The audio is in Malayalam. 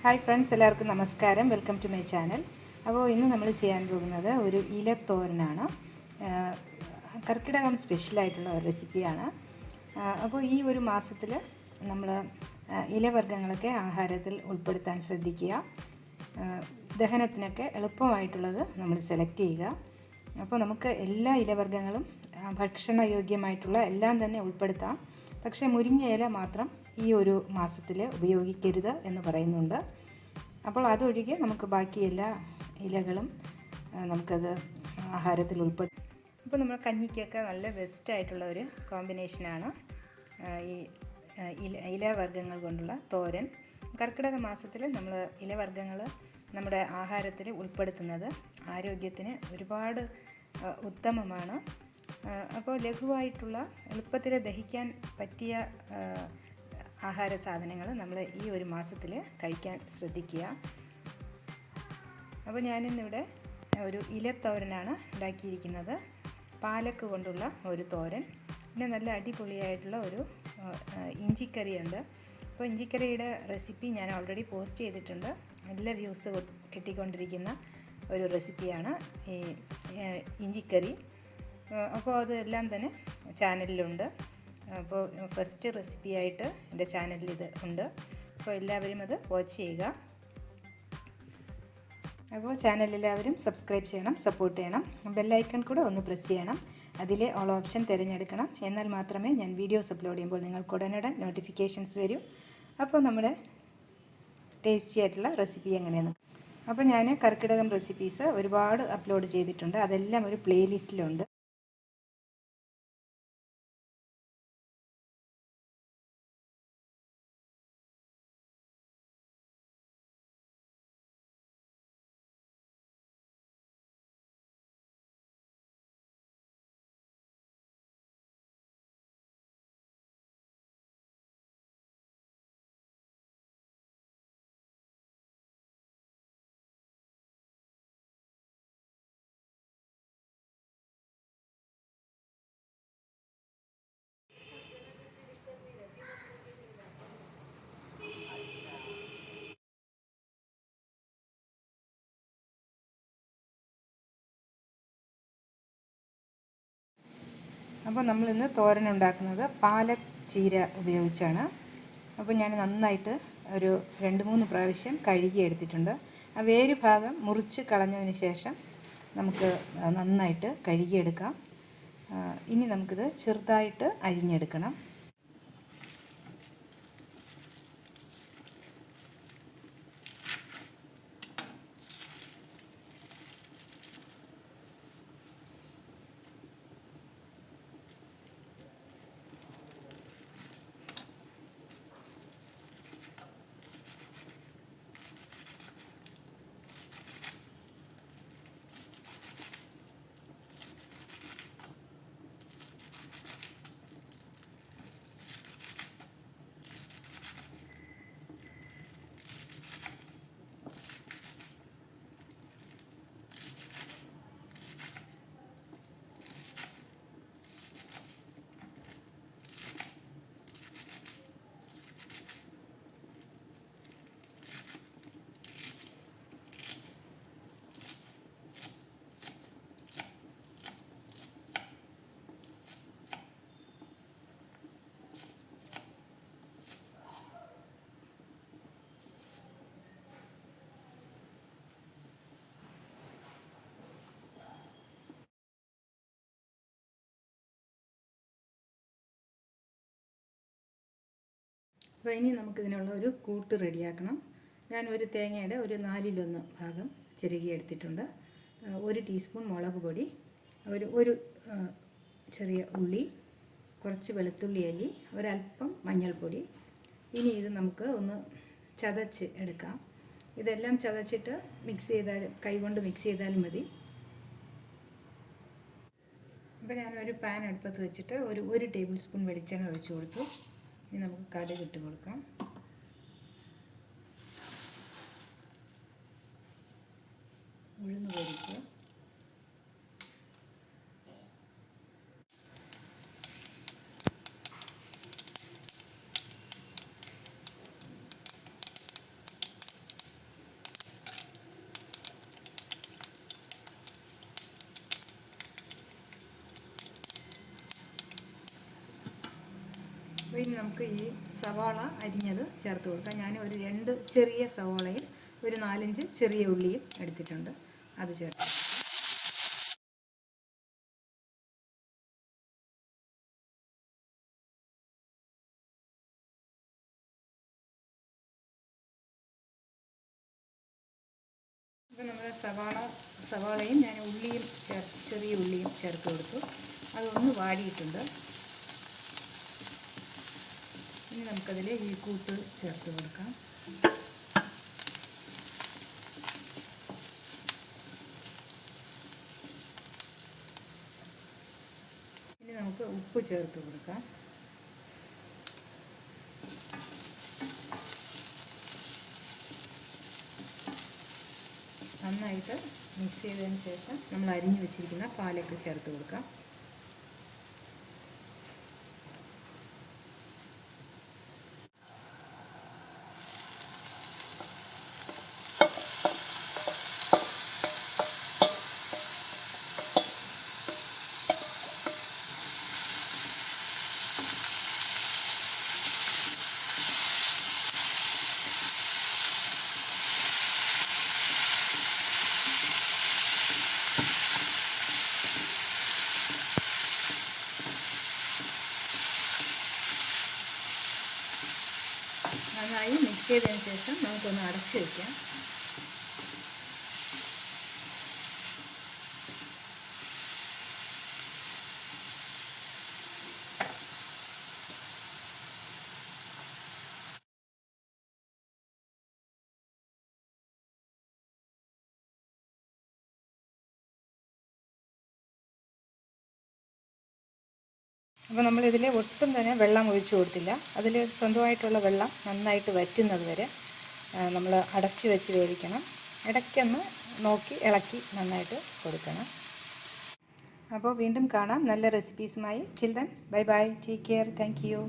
ഹായ് ഫ്രണ്ട്സ്, എല്ലാവർക്കും നമസ്കാരം. Welcome to my channel. അപ്പോൾ ഇന്ന് നമ്മൾ ചെയ്യാൻ പോകുന്നത് ഒരു ഇലത്തോരനാണ്. കർക്കിടകം സ്പെഷ്യലായിട്ടുള്ള ഒരു റെസിപ്പിയാണ്. അപ്പോൾ ഈ ഒരു മാസത്തിൽ നമ്മൾ ഇലവർഗ്ഗങ്ങളൊക്കെ ആഹാരത്തിൽ ഉൾപ്പെടുത്താൻ ശ്രദ്ധിക്കുക. ദഹനത്തിനൊക്കെ എളുപ്പമായിട്ടുള്ളത് നമ്മൾ സെലക്ട് ചെയ്യുക. അപ്പോൾ നമുക്ക് എല്ലാ ഇലവർഗ്ഗങ്ങളും ഭക്ഷണയോഗ്യമായിട്ടുള്ള എല്ലാം തന്നെ ഉൾപ്പെടുത്താം. പക്ഷേ മുരിങ്ങ ഇല മാത്രം ഈ ഒരു മാസത്തിൽ ഉപയോഗിക്കരുത് എന്ന് പറയുന്നുണ്ട്. അപ്പോൾ അതൊഴികെ നമുക്ക് ബാക്കി എല്ലാ ഇലകളും നമുക്കത് ആഹാരത്തിൽ ഉൾപ്പെടുത്തും. അപ്പോൾ നമ്മൾ കഞ്ഞിക്കൊക്കെ നല്ല ബെസ്റ്റായിട്ടുള്ള ഒരു കോമ്പിനേഷനാണ് ഈ ഇലവർഗ്ഗങ്ങൾ കൊണ്ടുള്ള തോരൻ. കർക്കിടക മാസത്തിൽ നമ്മൾ ഇലവർഗ്ഗങ്ങൾ നമ്മുടെ ആഹാരത്തിൽ ഉൾപ്പെടുത്തുന്നത് ആരോഗ്യത്തിന് ഒരുപാട് ഉത്തമമാണ്. അപ്പോൾ ലഘുവായിട്ടുള്ള എളുപ്പത്തിൽ ദഹിക്കാൻ പറ്റിയ ആഹാര സാധനങ്ങൾ നമ്മൾ ഈ ഒരു മാസത്തിൽ കഴിക്കാൻ ശ്രദ്ധിക്കുക. അപ്പോൾ ഞാനിന്നിവിടെ ഒരു ഇലത്തോരനാണ് ഉണ്ടാക്കിയിരിക്കുന്നത്. പാലക്ക് കൊണ്ടുള്ള ഒരു തോരൻ, പിന്നെ നല്ല അടിപൊളിയായിട്ടുള്ള ഒരു ഇഞ്ചിക്കറിയുണ്ട്. അപ്പോൾ ഇഞ്ചിക്കറിയുടെ റെസിപ്പി ഞാൻ ഓൾറെഡി പോസ്റ്റ് ചെയ്തിട്ടുണ്ട്. നല്ല വ്യൂസ് കിട്ടിക്കൊണ്ടിരിക്കുന്ന ഒരു റെസിപ്പിയാണ് ഈ ഇഞ്ചിക്കറി. അപ്പോൾ അതെല്ലാം തന്നെ ചാനലിലുണ്ട്. അപ്പോൾ ഫസ്റ്റ് റെസിപ്പിയായിട്ട് എൻ്റെ ചാനലിൽ ഇത് ഉണ്ട്. അപ്പോൾ എല്ലാവരും അത് വാച്ച് ചെയ്യുക. അപ്പോൾ ചാനലെല്ലാവരും സബ്സ്ക്രൈബ് ചെയ്യണം, സപ്പോർട്ട് ചെയ്യണം. ബെല്ലൈക്കൺ കൂടെ ഒന്ന് പ്രസ് ചെയ്യണം. അതിലെ ഓൾ ഓപ്ഷൻ തിരഞ്ഞെടുക്കണം. എന്നാൽ മാത്രമേ ഞാൻ വീഡിയോസ് അപ്ലോഡ് ചെയ്യുമ്പോൾ നിങ്ങൾക്ക് ഉടനടി നോട്ടിഫിക്കേഷൻസ് വരൂ. അപ്പോൾ നമ്മുടെ ടേസ്റ്റി ആയിട്ടുള്ള റെസിപ്പി എങ്ങനെയാണ്. അപ്പോൾ ഞാൻ കർക്കിടകം റെസിപ്പീസ് ഒരുപാട് അപ്ലോഡ് ചെയ്തിട്ടുണ്ട്. അതെല്ലാം ഒരു പ്ലേലിസ്റ്റിലുണ്ട്. അപ്പോൾ നമ്മളിന്ന് തോരൻ ഉണ്ടാക്കുന്നത് പാലക് ചീര ഉപയോഗിച്ചാണ്. അപ്പോൾ ഞാൻ നന്നായിട്ട് ഒരു 2-3 പ്രാവശ്യം കഴുകി എടുത്തിട്ടുണ്ട്. ആ വേര് ഭാഗം മുറിച്ച് കളഞ്ഞതിന് ശേഷം നമുക്ക് നന്നായിട്ട് കഴുകിയെടുക്കാം. ഇനി നമുക്കിത് ചെറുതായിട്ട് അരിഞ്ഞെടുക്കണം. അപ്പോൾ ഇനി നമുക്കിതിനുള്ള ഒരു കൂട്ട് റെഡിയാക്കണം. ഞാൻ ഒരു തേങ്ങയുടെ ഒരു 4/1 ഭാഗം ചിരകി എടുത്തിട്ടുണ്ട്. 1 ടീസ്പൂൺ മുളക് പൊടി, ഒരു ചെറിയ ഉള്ളി, കുറച്ച് വെളുത്തുള്ളി അല്ലി, ഒരല്പം മഞ്ഞൾപ്പൊടി. ഇനി ഇത് നമുക്ക് ഒന്ന് ചതച്ച് എടുക്കാം. ഇതെല്ലാം ചതച്ചിട്ട് മിക്സ് ചെയ്താലും കൈകൊണ്ട് മിക്സ് ചെയ്താലും മതി. അപ്പോൾ ഞാനൊരു പാൻ അടുപ്പത്ത് വെച്ചിട്ട് ഒരു 1 ടേബിൾ സ്പൂൺ വെളിച്ചെണ്ണ ഒഴിച്ചു കൊടുത്തു. ഇനി നമുക്ക് കടുക് ഇട്ട് കൊടുക്കാം. ഉഴുന്ന് പൊരിക്കുക. ഇനി നമുക്ക് ഈ സവാള അരിഞ്ഞത് ചേർത്ത് കൊടുക്കാം. ഞാൻ ഒരു 2 ചെറിയ സവാളയും ഒരു 4-5 ചെറിയ ഉള്ളിയും എടുത്തിട്ടുണ്ട്. അത് ചേർത്ത് ഇപ്പം നമ്മൾ സവാളയും ഞാൻ ഉള്ളിയും ചെറിയ ഉള്ളിയും ചേർത്ത് കൊടുത്തു. അതൊന്ന് വാടിയിട്ടുണ്ട്. ഇനി നമുക്കതിൽ ഈ കൂട്ട് ചേർത്ത് കൊടുക്കാം. ഇനി നമുക്ക് ഉപ്പ് ചേർത്ത് കൊടുക്കാം. നന്നായിട്ട് മിക്സ് ചെയ്തതിന് ശേഷം നമ്മൾ അരിഞ്ഞു വെച്ചിരിക്കുന്ന പാലക്ക് ചേർത്ത് കൊടുക്കാം. നന്നായി മിക്സ് ചെയ്തതിന് ശേഷം നമുക്കൊന്ന് അടച്ചു വയ്ക്കാം. അപ്പോൾ നമ്മളിതിൽ ഒട്ടും തന്നെ വെള്ളം ഒഴിച്ചു കൊടുത്തില്ല. അതിൽ സ്വന്തമായിട്ടുള്ള വെള്ളം നന്നായിട്ട് വറ്റുന്നത് വരെ നമ്മൾ അടച്ചു വെച്ച് വേവിക്കണം. ഇടയ്ക്കൊന്ന് നോക്കി ഇളക്കി നന്നായിട്ട് കൊടുക്കണം. അപ്പോൾ വീണ്ടും കാണാം നല്ല റെസിപ്പീസുമായി. Till then bye bye, take care, thank U.